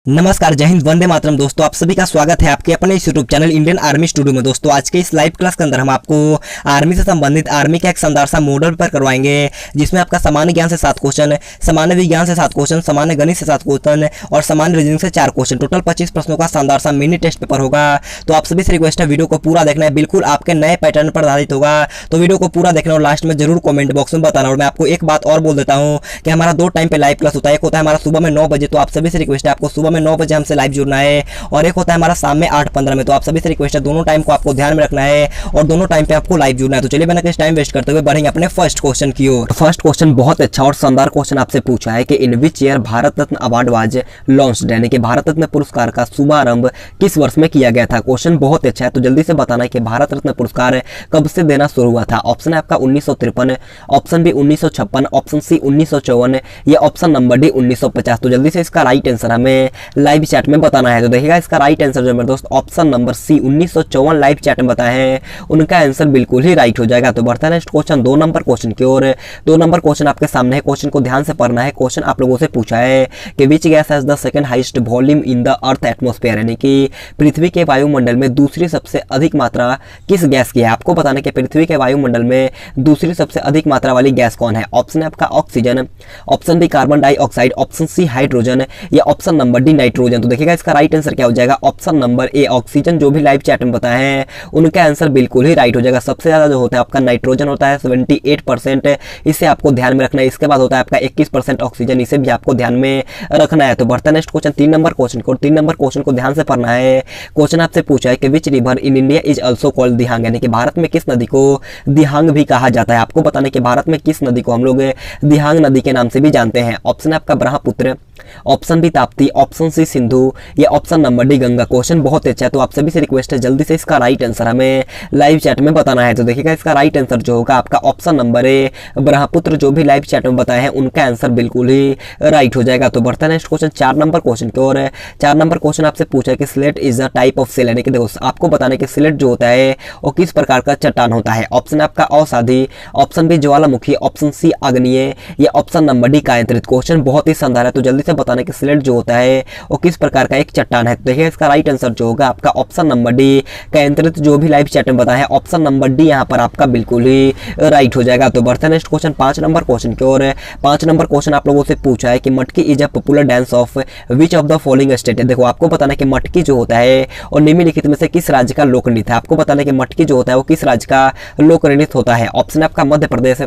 नमस्कार, जय हिंद, वंदे मातरम। दोस्तों आप सभी का स्वागत है आपके अपने इस YouTube channel Indian army studio में। दोस्तों आज के इस लाइव क्लास के अंदर हम आपको आर्मी से संबंधित आर्मी का एक शानदार सा मॉडल पेपर करवाएंगे, जिसमें आपका सामान्य ज्ञान से 7 क्वेश्चन, सामान्य विज्ञान से 7 क्वेश्चन, सामान्य गणित से 7 क्वेश्चन और सामान्य रीजनिंग से 4 क्वेश्चन, टोटल 25 प्रश्नों का शानदार सा मिनी टेस्ट पेपर होगा। तो आप सभी से रिक्वेस्ट है वीडियो को पूरा देखना है, बिल्कुल आपके नए पैटर्न पर आधारित होगा। तो वीडियो को पूरा देखना और लास्ट में जरूर कॉमेंट बॉक्स में बताना। और मैं आपको एक बात और बोल देता हूँ कि हमारा 2 टाइम पे लाइव क्लास होता है। एक होता है हमारा सुबह में 9 बजे, तो आप सभी से रिक्वेस्ट है आपको सुबह में 9 बजे हमसे लाइव जुड़ना है, और एक होता है हमारा शाम में 8:15 में। तो आप सभी से रिक्वेस्ट है दोनों टाइम को आपको ध्यान में रखना है और दोनों टाइम पे आपको लाइव जुड़ना है। तो चलिए बिना किसी टाइम वेस्ट करते हुए बढ़ेंगे अपने फर्स्ट क्वेश्चन की ओर। फर्स्ट क्वेश्चन बहुत अच्छा और शानदार क्वेश्चन आपसे पूछा है कि in which year Bharat Ratna award was launched, यानी कि भारत रत्न पुरस्कार का शुभारंभ किस वर्ष में किया गया था। क्वेश्चन बहुत अच्छा है, तो जल्दी से बताना है कि भारत रत्न पुरस्कार कब से देना शुरू हुआ था। ऑप्शन है आपका 1953, ऑप्शन बी 1956, ऑप्शन सी 1954 या ऑप्शन नंबर डी 1950। तो जल्दी से इसका राइट आंसर हमें लाइव चैट में बताना है। तो देखिएगा इसका राइट आंसर जो मेरे दोस्त option number C 1954 live chat में बताए हैं, उनका आंसर बिल्कुल ही राइट हो जाएगा। तो बढ़ता है नेक्स्ट क्वेश्चन 2 नंबर क्वेश्चन की ओर। 2 नंबर क्वेश्चन आपके सामने है, क्वेश्चन को ध्यान से पढ़ना है। क्वेश्चन आप लोगों से पूछा है कि which gas has the second highest volume in the earth atmosphere, यानी कि पृथ्वी के वायुमंडल में दूसरी सबसे अधिक मात्रा किस गैस की है। आपको बताना कि पृथ्वी के वायुमंडल में दूसरी सबसे अधिक मात्रा वाली गैस कौन है। ऑप्शन है आपका oxygen, option B carbon dioxide, option C hydrogen या ऑप्शन नंबर डी नाइट्रोजन। तो देखिएगा इसका राइट आंसर क्या हो जाएगा, ऑप्शन नंबर ए ऑक्सीजन। जो भी लाइव चैट में बताए हैं उनका आंसर बिल्कुल ही राइट हो जाएगा। सबसे ज्यादा जो होता है आपका नाइट्रोजन होता है 78%, इसे आपको ध्यान में रखना है। इसके बाद होता है आपका 21% ऑक्सीजन, इसे भी आपको ध्यान में रखना है। तो बढ़ता है नेक्स्ट क्वेश्चन 3 नंबर क्वेश्चन को। 3 नंबर क्वेश्चन को ध्यान से पढ़ना है। क्वेश्चन आपसे पूछा है कि which river in India is also called Dihang, यानी कि भारत में किस नदी को दिहांग भी कहा जाता है। आपको बताना कि भारत में किस नदी को हम लोग दिहांग नदी के नाम से भी जानते हैं। ऑप्शन है आपका Brahmaputra, option B Tapti, option C Sindhu या option number D Ganga. Question बहुत अच्छा है, तो आप सभी से रिक्वेस्ट है जल्दी से इसका राइट आंसर हमें लाइव चैट में बताना है। तो देखिएगा इसका राइट आंसर जो होगा आपका ऑप्शन नंबर ए ब्रह्मपुत्र। जो भी लाइव चैट में बताए हैं उनका आंसर बिल्कुल ही राइट हो जाएगा। तो बढ़ता है नेक्स्ट क्वेश्चन 4 नंबर क्वेश्चन की ओर। 4 नंबर क्वेश्चन आपसे पूछा है कि slate is a type of cell, यानी कि देखो आपको बताना है कि स्लेट जो होता है वो किस प्रकार का चट्टान होता है। ऑप्शन आपका अवसादी, ऑप्शन बी ज्वालामुखी, ऑप्शन सी आग्नेय या ऑप्शन नंबर डी कायांतरित। क्वेश्चन बहुत ही शानदार है, तो जल्दी से बताना कि स्लेट जो होता है वो किस प्रकार का एक चट्टान है। तो देखिए इसका राइट आंसर जो होगा आपका ऑप्शन नंबर डी कायांतरित। जो भी लाइव चैट में बताया है ऑप्शन नंबर डी यहाँ पर आपका बिल्कुल ही राइट हो जाएगा। तो बढ़ते हैं नेक्स्ट क्वेश्चन 5 नंबर क्वेश्चन की ओर। 5 नंबर क्वेश्चन आप लोगों से पूछा है कि मटकी is a popular dance of which of the following state. देखो आपको बताना है कि मटकी जो होता है और निम्नलिखित में से किस राज्य का लोक नृत्य है। आपको बताना है कि मटकी जो होता है वो किस राज्य का लोक नृत्य होता है। ऑप्शन आपका Madhya Pradesh,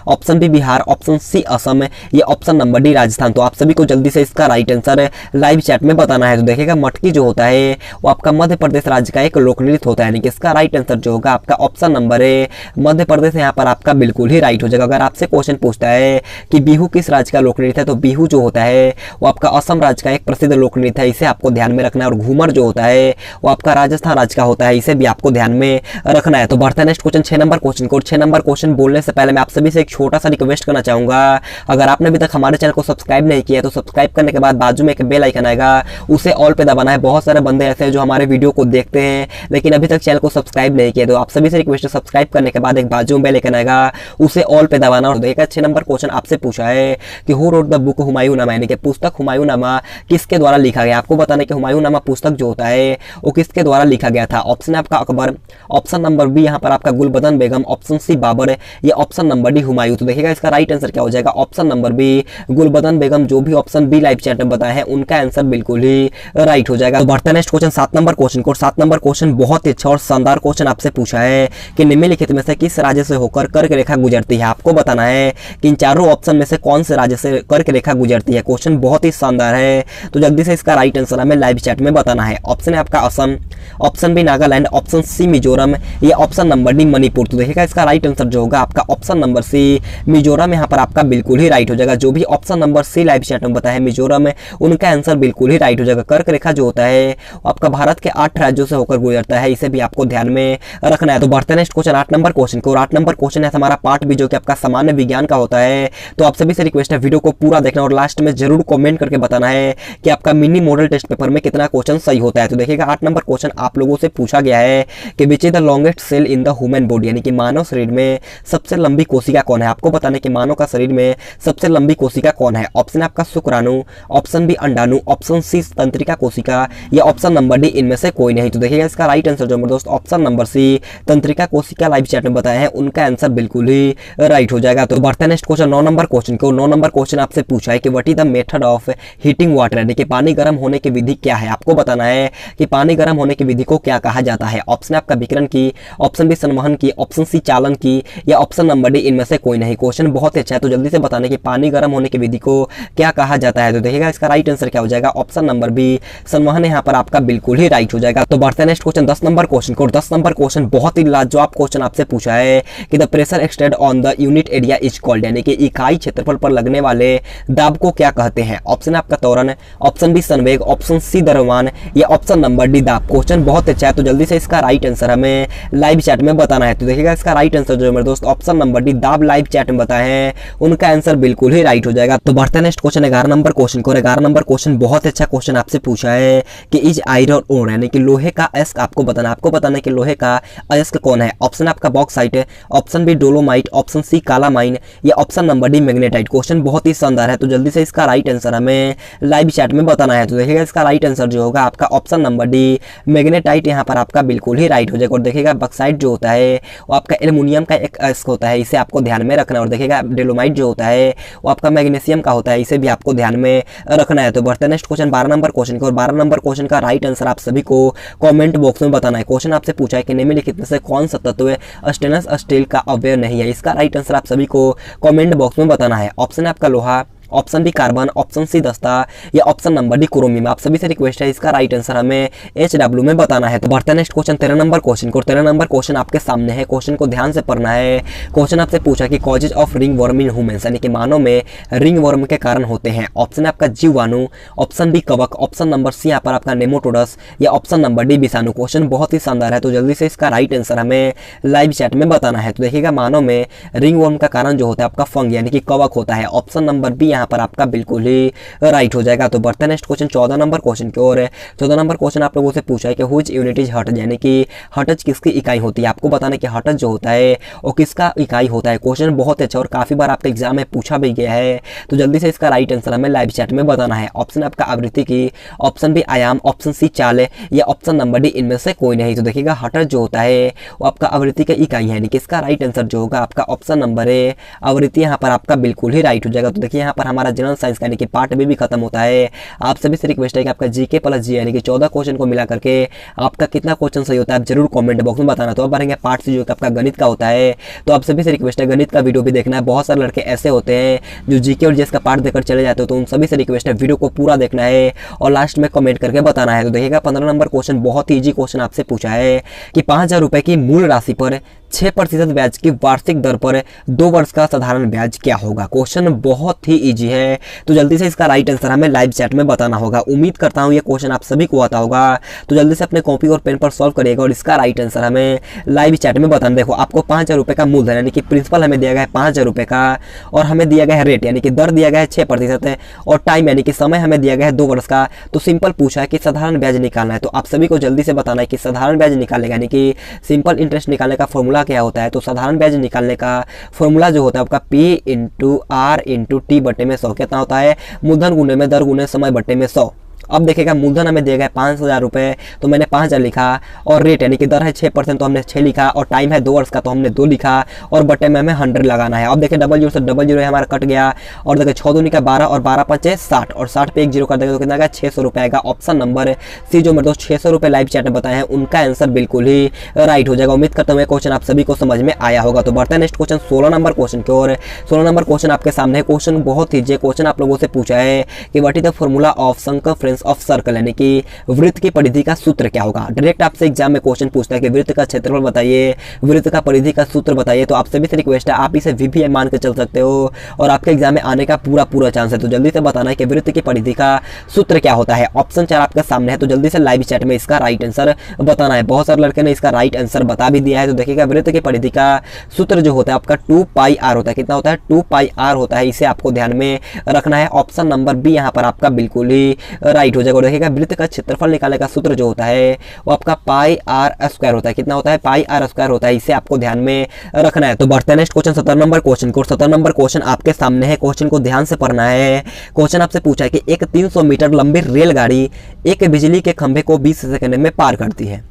option B Bihar, option C Assam या ऑप्शन नंबर डी राजस्थान। तो आप सभी को जल्दी से इसका राइट आंसर लाइव चैट में बताना है। तो देखिएगा मटकी जो होता है वो आपका मध्य प्रदेश राज्य का एक लोक नृत्य होता है, यानी कि इसका राइट आंसर जो होगा आपका option number A Madhya Pradesh यहाँ पर आपका बिल्कुल ही राइट हो जाएगा। अगर आपसे क्वेश्चन पूछता है कि बिहू किस राज्य का लोक नृत्य है, तो बिहू जो होता है वो आपका असम राज्य का एक प्रसिद्ध लोक नृत्य है, इसे आपको ध्यान में रखना है। और घूमर जो होता है वो आपका राजस्थान राज्य का होता है, इसे भी आपको ध्यान में रखना है। तो बढ़ता है नेक्स्ट क्वेश्चन 6 नंबर क्वेश्चन को। 6 नंबर क्वेश्चन बोलने से पहले मैं आप सभी से एक छोटा सा रिक्वेस्ट करना चाहूंगा, अगर आपने अभी तक हमारे चैनल को सब्सक्राइब नहीं किया तो सब्सक्राइब करने के बाद बाजू में एक बेल आइकन आएगा, उसे ऑल पे दबाना है। बहुत सारे बंदे ऐसे हैं जो हमारे वीडियो को देखते हैं लेकिन अभी तक चैनल को सब्सक्राइब नहीं किया, तो आप सभी से रिक्वेस्ट है सब्सक्राइब करने के बाद एक बाजू में बेल आइकन आएगा, उसे ऑल पे दबाना। और देखिएगा 6 नंबर क्वेश्चन आपसे पूछा है कि हु रोट द बुक हुमायूंनामा, यानी कि पुस्तक हुमायूंनामा किसके द्वारा लिखा गया। आपको बताना है कि हुमायूंनामा पुस्तक जो होता है वो किसके द्वारा लिखा गया था। ऑप्शन है आपका अकबर, ऑप्शन नंबर बी यहाँ पर आपका गुलबदन बेगम, ऑप्शन सी बाबर या ऑप्शन नंबर डी हुमायूं। तो देखिएगा इसका राइट आंसर क्या हो जाएगा, ऑप्शन नंबर बी गुलबदन बेगम। जो भी ऑप्शन बी लाइव चैट में बताए हैं उनका आंसर बिल्कुल ही राइट हो जाएगा। तो बढ़ता है नेक्स्ट क्वेश्चन 7 नंबर क्वेश्चन को। 7 नंबर क्वेश्चन बहुत ही अच्छा और शानदार क्वेश्चन आपसे पूछा है कि निम्नलिखित में से किस राज्य से होकर कर्क रेखा गुजरती है। आपको बताना है कि इन चारों ऑप्शन में से कौन से राज्य से कर्क रेखा गुजरती है। क्वेश्चन बहुत ही शानदार है, तो जल्दी से इसका राइट आंसर हमें लाइव चैट में बताना है। ऑप्शन है आपका Assam, option B Nagaland, option C Mizoram या ऑप्शन नंबर डी मणिपुर। तो देखिएगा इसका राइट आंसर जो होगा आपका ऑप्शन नंबर सी मिजोरम यहाँ पर आपका बिल्कुल ही राइट हो जाएगा। जो भी option number C live chat में बताया है मिजोरम, उनका आंसर बिल्कुल ही राइट हो जाएगा। कर्क रेखा जो होता है आपका भारत के 8 राज्यों से होकर गुजरता है, इसे भी आपको ध्यान में रखना है। तो बढ़ते हैं नेक्स्ट क्वेश्चन 8 नंबर क्वेश्चन को। 8 नंबर क्वेश्चन है हमारा पार्ट बी जो कि आपका सामान्य विज्ञान का होता है। तो आप सभी से रिक्वेस्ट है वीडियो को पूरा देखना और लास्ट में जरूर कमेंट करके बताना है कि आपका मिनी मॉडल टेस्ट पेपर में कितना क्वेश्चन सही होता है। तो देखिएगा 8 नंबर क्वेश्चन आप लोगों से पूछा गया है कि which is the longest cell in the human body, यानी कि मानव शरीर में सबसे लंबी कोशिका कौन है। आपको बताना है कि मानव का शरीर में सबसे लंबी कोशिका कौन है। ऑप्शन आपका शुक्राणु, ऑप्शन बी अंडाणु, ऑप्शन सी तंत्रिका कोशिका या ऑप्शन नंबर डी इनमें से कोई नहीं। तो देखिएगा इसका राइट आंसर जो दोस्त ऑप्शन नंबर सी तंत्रिका कोशिका लाइव चैट में बताया है उनका आंसर बिल्कुल ही राइट हो जाएगा। तो बढ़ते हैं नेक्स्ट क्वेश्चन 9 नंबर क्वेश्चन को। 9 नंबर क्वेश्चन आपसे पूछा है कि what is the method of heating water, यानी कि पानी गर्म होने की विधि क्या है। आपको बताना है कि पानी गर्म होने की विधि को क्या कहा जाता है। ऑप्शन आपका विकिरण की, ऑप्शन बी संवहन की, ऑप्शन सी चालन की या ऑप्शन नंबर डी इनमें से कोई नहीं। क्वेश्चन बहुत अच्छा है, तो जल्दी से बताने कि पानी गर्म होने की विधि को क्या कहा जाता है। तो देखिएगा इसका राइट आंसर क्या हो जाएगा, ऑप्शन नंबर बी संवहन यहाँ पर आपका बिल्कुल ही राइट हो जाएगा। तो बढ़ते हैं नेक्स्ट क्वेश्चन 10 नंबर क्वेश्चन को। 10 नंबर क्वेश्चन बहुत ही लाजवाब क्वेश्चन आपसे पूछा है कि the pressure extend on the unit area is called, यानी कि इकाई क्षेत्रफल पर लगने वाले दाब को क्या कहते हैं। ऑप्शन आपका त्वरण, ऑप्शन बी संवेग, ऑप्शन सी द्रव्यमान या ऑप्शन नंबर डी दाब। क्वेश्चन बहुत अच्छा है, तो जल्दी से इसका राइट आंसर हमें लाइव चैट में बताना है। तो देखिएगा इसका राइट आंसर जो मेरे दोस्त ऑप्शन नंबर डी दाब लाइव चैट में बताए हैं उनका आंसर बिल्कुल ही राइट हो जाएगा। तो बढ़ते हैं नेक्स्ट क्वेश्चन 11 नंबर क्वेश्चन को। 11 नंबर क्वेश्चन बहुत अच्छा क्वेश्चन आपसे पूछा है कि इज आयरन ओर, यानी कि लोहे का अयस्क आपको बताना है कि लोहे का अयस्क कौन है। ऑप्शन आपका बॉक्साइट है, option B dolomite, option C calamine या option number D magnetite. Question बहुत ही शानदार है, तो जल्दी से इसका राइट आंसर हमें लाइव चैट में बताना है। तो देखिएगा इसका राइट आंसर जो होगा आपका ऑप्शन नंबर डी मैग्नेटाइट यहाँ पर आपका बिल्कुल ही राइट हो जाएगा। और देखिएगा बॉक्साइट जो होता है वो आपका एल्युमिनियम का एक अयस्क होता है, इसे आपको ध्यान में रखना है। और देखिएगा डोलोमाइट जो होता है वो आपका मैग्नीशियम का होता है, इसे भी आपको ध्यान में रखना है। तो बढ़ते हैं नेक्स्ट क्वेश्चन 12 नंबर क्वेश्चन को। और 12 नंबर क्वेश्चन का राइट आंसर आप सभी को कमेंट बॉक्स में बताना है। क्वेश्चन आपसे पूछा है कि निम्नलिखित में से कौन सा तत्व स्टेनलेस स्टील का अवयव नहीं है। इसका राइट आंसर आप सभी को कमेंट बॉक्स में बताना है। ऑप्शन आपका लोहा, option B carbon, option C दस्ता या ऑप्शन नंबर डी क्रोमियम। आप सभी से रिक्वेस्ट है इसका राइट आंसर हमें HW में बताना है। तो बढ़ते हैं नेक्स्ट क्वेश्चन 13 नंबर क्वेश्चन को। 13 नंबर क्वेश्चन आपके सामने है, क्वेश्चन को ध्यान से पढ़ना है। क्वेश्चन आपसे पूछा कि causes of ring worm in humans, यानी कि मानव में रिंग वर्म के कारण होते हैं। ऑप्शन आपका जीवाणु, ऑप्शन बी कवक, ऑप्शन नंबर सी यहाँ पर आपका नेमाटोडस या ऑप्शन नंबर डी विषाणु। क्वेश्चन बहुत ही शानदार है, तो जल्दी से इसका राइट आंसर हमें लाइव चैट में बताना है। तो देखिएगा मानव में रिंग वर्म का कारण जो होता है आपका फंग यानी कि कवक होता है। ऑप्शन नंबर बी यहाँ पर आपका बिल्कुल ही राइट हो जाएगा। तो बढ़ते हैं नेक्स्ट क्वेश्चन 14 नंबर क्वेश्चन की ओर। 14 नंबर क्वेश्चन आप लोगों से पूछा है कि व्हिच यूनिट इज हर्ट्ज, यानी कि हर्ट्ज किसकी इकाई होती है। आपको बताना है कि हर्ट्ज जो होता है वो किसका इकाई होता है। क्वेश्चन बहुत अच्छा और काफी बार आपके एग्जाम में पूछा भी गया है, तो जल्दी से इसका राइट आंसर हमें लाइव चैट में बताना है। ऑप्शन आपका आवृत्ति की, ऑप्शन बी आयाम, ऑप्शन सी चाल या ऑप्शन नंबर डी इनमें से कोई नहीं। तो देखिएगा हर्ट्ज जो होता है वो आपका आवृत्ति की इकाई है, यानी कि इसका राइट आंसर जो होगा आपका ऑप्शन नंबर ए आवृत्ति यहाँ पर आपका बिल्कुल ही राइट हो जाएगा। तो देखिए यहाँ पर हमारा जनरल साइंस का यानी कि पार्ट भी खत्म होता है। आप सभी से रिक्वेस्ट है कि आपका जीके प्लस जी यानी कि 14 क्वेश्चन को मिला करके आपका कितना क्वेश्चन सही होता है आप जरूर कमेंट बॉक्स में बताना। तो अब बढ़ेंगे पार्ट सी जो कि आपका गणित का होता है। तो आप सभी से रिक्वेस्ट है गणित का वीडियो भी देखना है। बहुत सारे लड़के ऐसे होते हैं जो जीके और जीएस का पार्ट देकर चले जाते हो, तो उन सभी से रिक्वेस्ट है वीडियो को पूरा देखना है और लास्ट में कमेंट करके बताना है। तो देखिएगा 15 नंबर क्वेश्चन बहुत ही ईजी क्वेश्चन आपसे पूछा है कि 5000 रुपए की मूल राशि पर 6% ब्याज की वार्षिक दर पर 2 वर्ष का साधारण ब्याज क्या होगा। क्वेश्चन बहुत ही इजी है, तो जल्दी से इसका राइट आंसर हमें लाइव चैट में बताना होगा। उम्मीद करता हूं ये क्वेश्चन आप सभी को आता होगा, तो जल्दी से अपने कॉपी और पेन पर सॉल्व करिएगा और इसका राइट आंसर हमें लाइव चैट में बताना। देखो आपको 5000 रुपए का मूलधन यानी कि प्रिंसिपल हमें दिया गया है 5000 रुपए का और हमें दिया गया है रेट यानी कि दर दिया गया है 6% और टाइम यानी कि समय हमें दिया गया है 2 वर्ष का। तो सिंपल पूछा है कि साधारण ब्याज निकालना है, तो आप सभी को जल्दी से बताना है कि साधारण ब्याज निकालने यानी कि सिंपल इंटरेस्ट निकालने का फॉर्मूला क्या होता है। तो साधारण ब्याज निकालने का फॉर्मूला जो होता है आपका P into R into T बटे में 100 कितना होता है, मूलधन गुणे में दर गुणे समय बटे में 100। अब देखिएगा मूलधन हमें दिया गया है 5000 रुपये, तो मैंने 5000 लिखा और रेट यानी कि दर है 6% तो हमने 6 लिखा और टाइम है 2 वर्ष का तो हमने 2 लिखा और बटे में हमें 100 लगाना है। अब देखिए डबल जीरो से डबल जीरो हमारा कट गया और देखिए 6 दूनी का 12 और 12 5 60 और 60 पे 1 जीरो कर देंगे तो कितना आएगा 600 रुपये आएगा। ऑप्शन नंबर सी जो मेरे दोस्त 600 रुपये लाइव चैट में बताए हैं उनका आंसर बिल्कुल ही राइट हो जाएगा। उम्मीद करता हूँ क्वेश्चन आप सभी को समझ में आया होगा। तो बढ़ते हैं नेक्स्ट क्वेश्चन 16 नंबर क्वेश्चन की ओर। 16 नंबर क्वेश्चन आपके सामने क्वेश्चन बहुत ईजी क्वेश्चन आप लोगों से पूछा है कि what is the formula of circumference of circle यानी कि वृत्त की परिधि का सूत्र क्या होगा। डायरेक्ट आपसे एग्जाम में क्वेश्चन पूछता है कि वृत्त का क्षेत्रफल बताइए, वृत्त का परिधि का सूत्र बताइए। तो आप सभी से रिक्वेस्ट है आप इसे VBI मान के चल सकते हो और आपके एग्जाम में आने का पूरा चांस है। तो जल्दी से बताना है कि वृत्त की परिधि का सूत्र क्या होता है। ऑप्शन 4 आपके सामने है, तो जल्दी से लाइव चैट में इसका राइट आंसर बताना है। बहुत सारे लड़के ने इसका राइट आंसर बता भी दिया है। तो देखिएगा वृत्त की परिधि का सूत्र जो होता है आपका 2πr होता है। कितना होता है 2πr होता है, इसे आपको ध्यान में रखना है। ऑप्शन नंबर बी यहाँ पर आपका बिल्कुल ही राइट राइट हो जाएगा। और देखिएगा वृत्त का क्षेत्रफल निकालने का सूत्र जो होता है वो आपका पाई आर स्क्वायर होता है। कितना होता है? पाई आर स्क्वायर होता है। इसे आपको ध्यान में रखना है। तो बढ़ते हैं नेक्स्ट क्वेश्चन 17 नंबर क्वेश्चन को। 17 नंबर क्वेश्चन आपके सामने है। क्वेश्चन को ध्यान से पढ़ना है। क्वेश्चन आपसे पूछा है कि एक 300 मीटर लंबी रेलगाड़ी एक बिजली के खंभे को 20 सेकंड में पार करती है।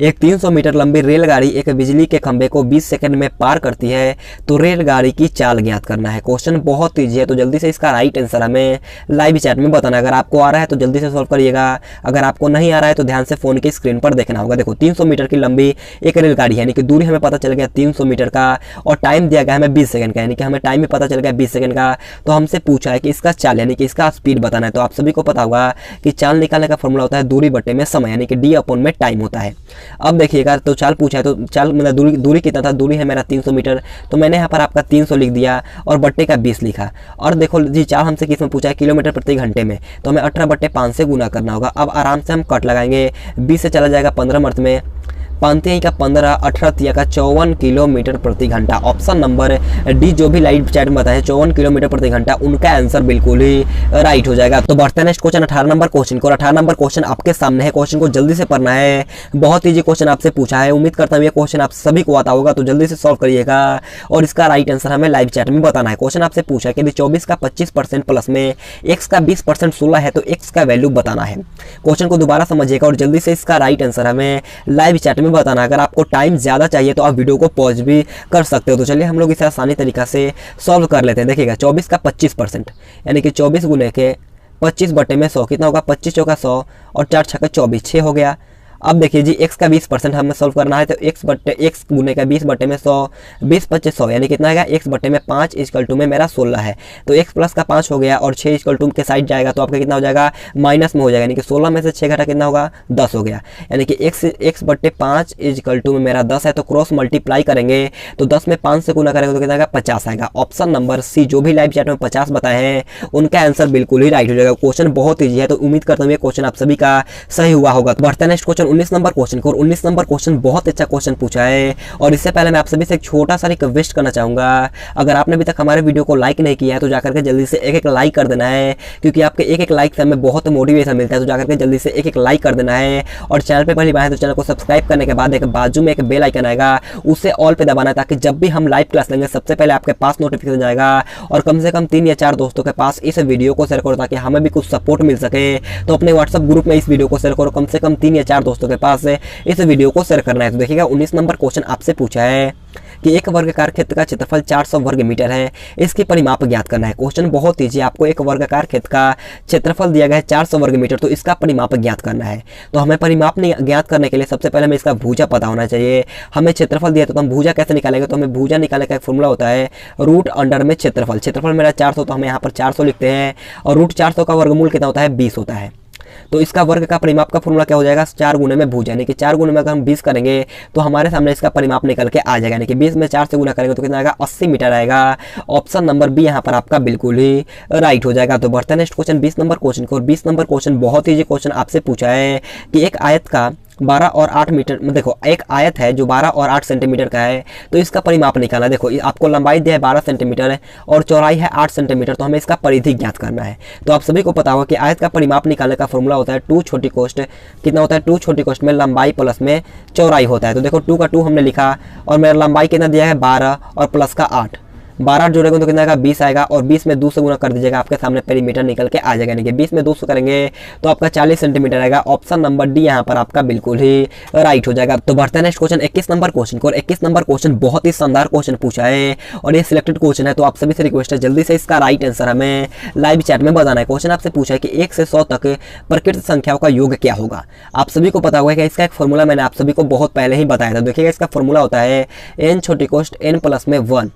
एक 300 मीटर लंबी रेलगाड़ी एक बिजली के खंभे को 20 सेकंड में पार करती है, तो रेलगाड़ी की चाल ज्ञात करना है। क्वेश्चन बहुत ईजी है, तो जल्दी से इसका राइट आंसर हमें लाइव चैट में बताना। अगर आपको आ रहा है तो जल्दी से सॉल्व करिएगा, अगर आपको नहीं आ रहा है तो ध्यान से फोन की स्क्रीन पर देखना होगा। देखो 300 मीटर की लंबी एक रेलगाड़ी है, यानी कि दूरी हमें पता चल गया 300 मीटर का, और टाइम दिया गया हमें 20 सेकंड का, यानी कि हमें टाइम भी पता चल गया 20 सेकंड का। तो हमसे पूछा है कि इसका चाल यानी कि इसका स्पीड बताना है। तो आप सभी को पता होगा कि चाल निकालने का फॉर्मूला होता है दूरी बटे में समय, यानी कि डी अपॉन में टाइम होता है। अब देखिएगा तो चाल पूछा है, तो चाल मतलब दूरी कितना था? दूरी है मेरा 300 मीटर, तो मैंने यहाँ पर आपका 300 लिख दिया और बट्टे का 20 लिखा। और देखो जी चाल हमसे किस में पूछा है? किलोमीटर प्रति घंटे में, तो हमें 18/5 से गुना करना होगा। अब आराम से हम कट लगाएंगे, 20 से चला जाएगा 15 मर्थ में, 5 का 15, 18 का 54 किलोमीटर प्रति घंटा। ऑप्शन नंबर डी जो भी लाइव चैट में बताया 54 किलोमीटर प्रति घंटा, उनका आंसर बिल्कुल ही राइट हो जाएगा। तो बढ़ते हैं नेक्स्ट क्वेश्चन 18 नंबर क्वेश्चन को। 18 नंबर क्वेश्चन आपके सामने है। क्वेश्चन को जल्दी से पढ़ना है, बहुत ईजी क्वेश्चन आपसे पूछा है। उम्मीद करता हूँ ये क्वेश्चन आप सभी को आता होगा, तो जल्दी से सॉल्व करिएगा और इसका राइट आंसर हमें लाइव चैट में बताना है। क्वेश्चन आपसे पूछा है कि 24 का 25% प्लस में x का 20% 16 है, तो x का वैल्यू बताना है। क्वेश्चन को दोबारा समझिएगा और जल्दी से इसका राइट आंसर हमें लाइव चैट में बताना है। अगर आपको टाइम ज़्यादा चाहिए तो आप वीडियो को पॉज भी कर सकते हो। तो चलिए हम लोग इसे आसानी तरीका से सॉल्व कर लेते हैं। देखिएगा 24 का 25%, यानी कि 24 गुने के 25 बटे में 100, कितना होगा? 25 चौका 100 और 4 छक्का 24, 6 हो गया। अब देखिए जी x का 20% हमें सॉल्व करना है, तो x गुने का 20 बटे में 100, 20 25 100, यानी कितना आएगा? x बटे में 5 इक्वल टू में मेरा 16 है, तो x प्लस का 5 हो गया और 6 इक्वल टू के साइड जाएगा तो आपका कितना हो जाएगा? माइनस में हो जाएगा, यानी कि 16 में से 6 घटा कितना होगा? 10 हो गया, यानी कि x बटे 5 इक्वल टू में मेरा 10 है, तो क्रॉस मल्टीप्लाई करेंगे तो 10 में 5 से गुना करेंगे तो कितना आएगा? 50 आएगा। ऑप्शन नंबर सी जो भी लाइव चैट में 50 बताए हैं उनका आंसर बिल्कुल ही राइट हो जाएगा। क्वेश्चन बहुत ईजी है, तो उम्मीद करता हूँ ये क्वेश्चन आप सभी का सही हुआ होगा। तो बढ़ते हैं नेक्स्ट क्वेश्चन 19 नंबर क्वेश्चन को। 19 नंबर क्वेश्चन बहुत अच्छा क्वेश्चन पूछा है, और इससे पहले मैं आप सभी से एक छोटा सा रिक्वेस्ट करना चाहूँगा, अगर आपने अभी तक हमारे वीडियो को लाइक नहीं किया है तो जाकर के जल्दी से एक लाइक कर देना है, क्योंकि आपके एक लाइक से हमें बहुत मोटिवेशन मिलता है। तो जाकर के जल्दी से एक लाइक कर देना है, और चैनल पे पहली बार है तो चैनल को सब्सक्राइब करने के बाद एक बाजू में एक बेल आइकन आएगा, उसे ऑल पे दबाना है, ताकि जब भी हम लाइव क्लास लेंगे सबसे पहले आपके पास नोटिफिकेशन जाएगा। और कम से कम 3 या 4 दोस्तों के पास इस वीडियो को शेयर करो, ताकि हमें भी कुछ सपोर्ट मिल सके। तो अपने व्हाट्सएप ग्रुप में इस वीडियो को शेयर करो, कम से कम 3 या 4 दोस्तों के पास इस वीडियो को शेयर करना है। तो देखिएगा 19 नंबर क्वेश्चन आपसे पूछा है कि एक वर्गाकार क्षेत्र का क्षेत्रफल 400 वर्ग मीटर है, इसकी परिमाप ज्ञात करना है। क्वेश्चन बहुत ईजी, आपको एक वर्गाकार क्षेत्र का क्षेत्रफल दिया गया है 400 वर्ग मीटर, तो इसका परिमाप ज्ञात करना है। तो हमें परिमाप ज्ञात करने के लिए सबसे पहले हमें इसका भुजा पता होना चाहिए। हमें क्षेत्रफल दिया तो हम भुजा कैसे निकालेंगे? तो हमें भुजा निकालने का एक फॉर्मूला होता है रूट अंडर में क्षेत्रफल। क्षेत्रफल मेरा 400, तो हमें यहाँ पर 400 लिखते हैं, और रूट 400 का वर्गमूल कितना होता है? 20 होता है। तो इसका वर्ग का परिमाप का फॉर्मूला क्या हो जाएगा? 4 गुने में भुजा, यानी कि 4 गुने में अगर हम 20 करेंगे तो हमारे सामने इसका परिमाप निकल के आ जाएगा, यानी कि 20 में 4 से गुना करेंगे तो कितना आएगा? 80 मीटर आएगा। ऑप्शन नंबर बी यहाँ पर आपका बिल्कुल ही राइट हो जाएगा। तो बढ़ते हैं नेक्स्ट क्वेश्चन 20 नंबर क्वेश्चन को। 20 नंबर क्वेश्चन बहुत ईजी क्वेश्चन आपसे पूछा है कि एक आयत का 12 और 8 मीटर, देखो एक आयत है जो 12 और 8 सेंटीमीटर का है, तो इसका परिमाप निकालना। देखो आपको लंबाई दिया है 12 सेंटीमीटर और चौड़ाई है 8 सेंटीमीटर, तो हमें इसका परिधि ज्ञात करना है। तो आप सभी को पता होगा कि आयत का परिमाप निकालने का फॉर्मूला होता है 2 छोटी कोष्ठ, कितना होता है? 2 छोटी कोष्ठ में लंबाई प्लस में चौड़ाई होता है। तो देखो 2 का 2 हमने लिखा, और मेरा लंबाई कितना दिया है? 12 और प्लस का 8, 12 जोड़ेंगे तो कितना आएगा? 20 आएगा, और 20 में 2 से गुना कर दीजिएगा, आपके सामने पेरीमीटर निकल के आ जाएगा, यानी कि 20 में 200 करेंगे तो आपका 40 सेंटीमीटर आएगा। ऑप्शन नंबर डी यहाँ पर आपका बिल्कुल ही राइट हो जाएगा। तो बढ़ते हैं नेक्स्ट क्वेश्चन 21 नंबर क्वेश्चन को। और 21 नंबर क्वेश्चन बहुत ही शानदार क्वेश्चन पूछा है, और ये सिलेक्टेड क्वेश्चन है, तो आप सभी से रिक्वेस्ट है जल्दी से इसका राइट आंसर हमें लाइव चैट में बताना है। क्वेश्चन आपसे पूछा है कि 1 से 100 तक प्रकृत संख्याओं का योग क्या होगा। आप सभी को पता होगा कि इसका एक फॉर्मूला मैंने आप सभी को बहुत पहले ही बताया था। देखिएगा इसका फॉर्मूला होता है n छोटी कोष्ठ n प्लस में 1,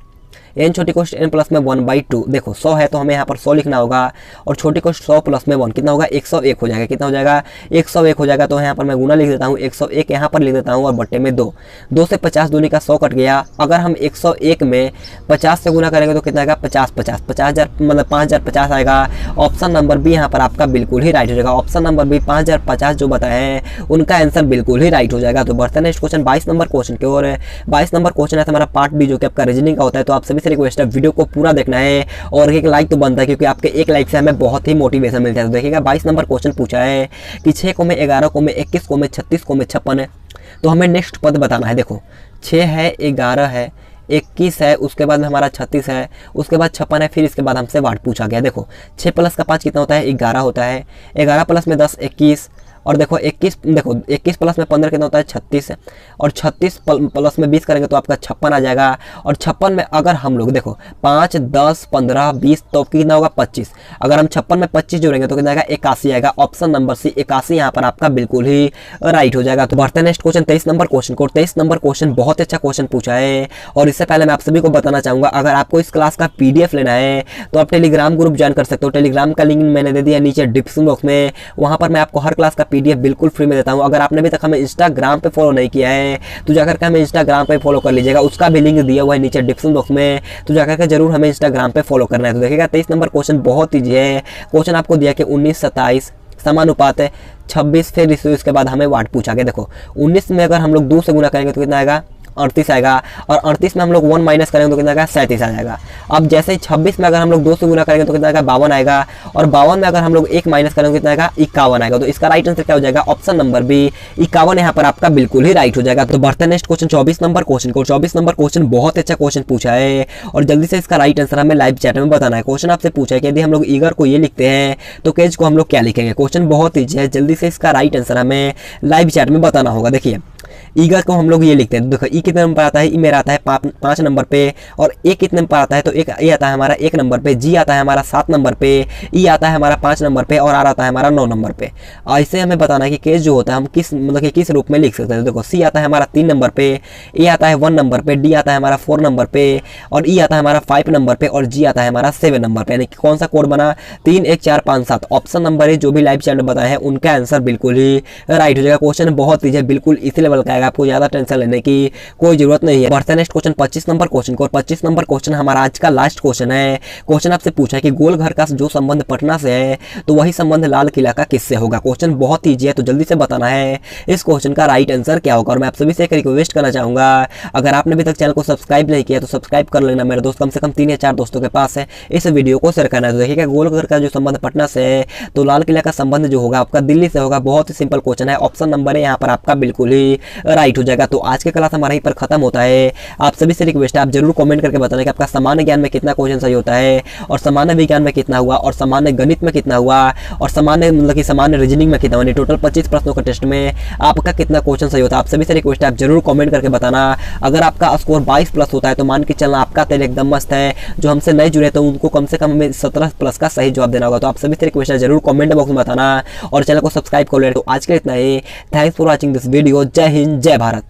n छोटी कोष्ठ n प्लस में 1/2। देखो 100 है तो हमें यहाँ पर 100 लिखना होगा, और छोटी कोष्ठ 100 प्लस में 1 कितना होगा? 101 हो जाएगा। कितना हो जाएगा? 101 हो जाएगा। तो यहाँ पर मैं गुना लिख देता हूँ, 101 यहाँ पर लिख देता हूँ, और बट्टे में 2, 2 से 50 दूनी का 100 कट गया। अगर हम 101 में 50 से गुना करेंगे तो कितना आएगा? 50,000 मतलब 5050 आएगा। ऑप्शन नंबर बी यहाँ पर आपका बिल्कुल ही राइट हो जाएगा। ऑप्शन नंबर बी 5050 जो बताए हैं उनका आंसर बिल्कुल ही राइट हो जाएगा। तो बढ़ते हैं नेक्स्ट क्वेश्चन 22 नंबर क्वेश्चन की ओर। 22 नंबर क्वेश्चन है हमारा पार्ट बी, जो कि आपका रीजनिंग का होता है। तो आप सभी से रिक्वेस्ट है वीडियो को पूरा देखना है और एक लाइक तो बनता है, क्योंकि आपके एक लाइक से हमें बहुत ही मोटिवेशन मिलता है। तो देखिएगा 22 नंबर क्वेश्चन पूछा है कि 6 को में 11 को में 21 को में 36 को में 56 है, तो हमें नेक्स्ट पद बताना है। देखो 6 है, 11 है, 21 है, उसके बाद में हमारा 36 है, उसके बाद 56 है, फिर इसके बाद हमसे वाट पूछा गया। देखो 6 प्लस का 5 कितना होता है? 11 होता है। 11 प्लस में 10 21, और देखो 21 प्लस में 15 कितना होता है? 36 है। और 36 प्लस में 20 करेंगे तो आपका 56 आ जाएगा। और 56 में अगर हम लोग देखो 5 10 15 20 तो कितना होगा? 25। अगर हम 56 में 25 जोड़ेंगे तो कितना आएगा? 81 आएगा। ऑप्शन नंबर सी 81 यहाँ पर आपका बिल्कुल ही राइट हो जाएगा। तो बढ़ते हैं नेक्स्ट क्वेश्चन 23 नंबर क्वेश्चन को। 23 नंबर क्वेश्चन बहुत अच्छा क्वेश्चन पूछा है, और इससे पहले मैं आप सभी को बताना चाहूँगा, अगर आपको इस क्लास का PDF लेना है तो आप टेलीग्राम ग्रुप ज्वाइन कर सकते हो। टेलीग्राम का लिंक मैंने दे दिया नीचे डिस्क्रिप्शन बॉक्स में, वहाँ पर मैं आपको हर क्लास का PDF बिल्कुल फ्री में देता हूँ। अगर आपने अभी तक हमें इंस्टाग्राम पे फॉलो नहीं किया है तो जाकर के हमें इंस्टाग्राम पे फॉलो कर लीजिएगा, उसका भी लिंक दिया हुआ है नीचे डिस्क्रिप्शन बॉक्स में, तो जाकर के जरूर हमें इंस्टाग्राम पे फॉलो करना है। तो देखिएगा 23 नंबर क्वेश्चन बहुत ईजी है। क्वेश्चन आपको दिया कि 19 27 समानुपात है 26, फिर इसके बाद हमें वाट पूछा गया। देखो 19 में अगर हम लोग 2 से गुना करेंगे तो कितना आएगा? 38 आएगा। और 38 में हम लोग 1 माइनस करेंगे तो कितना आएगा? 37 आ जाएगा। अब जैसे ही 26 में अगर हम लोग 2 से गुना करेंगे तो कितना आएगा? 52 आएगा। और 52 में अगर हम लोग 1 माइनस करेंगे तो कितना आएगा? 51 आएगा। तो इसका राइट आंसर क्या हो जाएगा? ऑप्शन नंबर बी 51 यहाँ पर आपका बिल्कुल ही राइट हो जाएगा। तो बढ़ते हैं नेक्स्ट क्वेश्चन 24 नंबर क्वेश्चन को। 24 नंबर क्वेश्चन बहुत अच्छा क्वेश्चन पूछा है, और जल्दी से इसका राइट आंसर हमें लाइव चैट में बताना है। क्वेश्चन आपसे पूछा है कि यदि हम लोग ईगर को ये लिखते हैं तो केज को हम लोग क्या लिखेंगे। क्वेश्चन बहुत ईजी है, जल्दी से इसका राइट आंसर हमें लाइव चैट में बताना होगा। देखिए ईगर को हम लोग ये लिखते हैं, देखो ई कितने नंबर पर आता है? ई मेरा आता है 5 नंबर पे। और ए कितने पर आता है? तो एक ए आता है हमारा 1 नंबर पे, जी आता है हमारा 7 नंबर पे, ई आता है हमारा 5 नंबर पे, और आर आता है हमारा 9 नंबर पे। ऐसे हमें बताना है कि केस जो होता है हम किस मतलब कि किस रूप में लिख सकते हैं। देखो सी आता है हमारा 3 नंबर पे, ए आता है 1 नंबर पे, डी आता है हमारा 4 नंबर पे, और ई आता है हमारा 5 नंबर पे, और जी आता है हमारा 7 नंबर पे। यानी कि कौन सा कोड बना? 3 1 4 5 7। ऑप्शन नंबर है जो भी लाइव चैट में बताए हैं उनका आंसर बिल्कुल ही राइट हो जाएगा। क्वेश्चन बहुत ईजी है, बिल्कुल इसी लेवल का आएगा, आपको ज्यादा टेंशन लेने की कोई जरूरत नहीं है। बढ़ते हैं नेक्स्ट क्वेश्चन 25 नंबर क्वेश्चन को। 25 नंबर क्वेश्चन हमारा आज का लास्ट क्वेश्चन है। क्वेश्चन आपसे पूछा है कि गोल घर का जो संबंध पटना से है तो वही संबंध लाल किला का किससे होगा। क्वेश्चन बहुत ईजी है, तो जल्दी से बताना है इस क्वेश्चन का राइट आंसर क्या होगा। और मैं आप सभी से एक रिक्वेस्ट करना चाहूंगा, अगर आपने अभी तक चैनल को सब्सक्राइब नहीं किया तो सब्सक्राइब कर लेना मेरे दोस्त, कम से कम 3 या 4 दोस्तों के पास है इस वीडियो को शेयर करना है। तो देखिएगा गोल घर का जो संबंध पटना से है तो लाल किला का संबंध जो होगा आपका दिल्ली से होगा। बहुत ही सिंपल क्वेश्चन है, ऑप्शन नंबर है यहाँ पर आपका बिल्कुल ही राइट हो जाएगा। तो आज के क्लास हमारा यहीं पर खत्म होता है। आप सभी से रिक्वेस्ट है, आप जरूर कमेंट करके बताना कि आपका सामान्य ज्ञान में कितना क्वेश्चन सही होता है, और सामान्य विज्ञान में कितना हुआ, और सामान्य गणित में कितना हुआ, और सामान्य मतलब कि सामान्य रीजनिंग में कितना हुआ। टोटल 25 प्रश्नों के टेस्ट में आपका कितना क्वेश्चन सही होता है। आप सभी से रिक्वेस्ट है, आप जरूर कमेंट करके बताना। अगर आपका स्कोर 22 प्लस होता है तो मान के चलना आपका तेल एकदम मस्त है। जो हमसे नहीं जुड़े तो उनको कम से कम हमें 17 प्लस का सही जवाब देना होगा। तो आप सभी से रिक्वेस्ट है, जरूर कमेंट बॉक्स में बताना और चैनल को सब्सक्राइब कर लेना। तो आज के लिए इतना ही। Thanks for watching this video. जय हिंद, जय भारत।